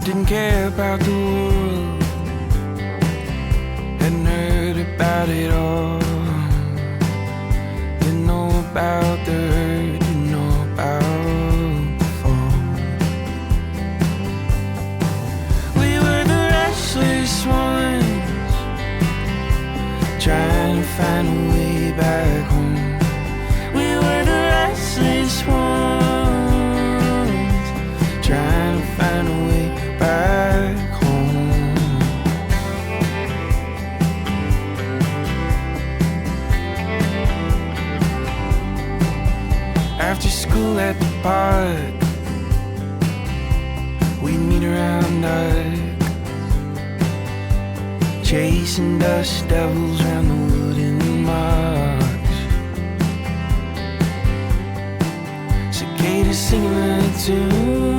Didn't care about the world, hadn't heard about it all. Didn't know about the hurt, didn't know about the fall. We were the restless ones, trying to find a way back home. We were the restless ones, trying to find a way back home. After school at the park, we'd meet around dark, chasing dust devils round the wooden marks. Cicadas singing a tune,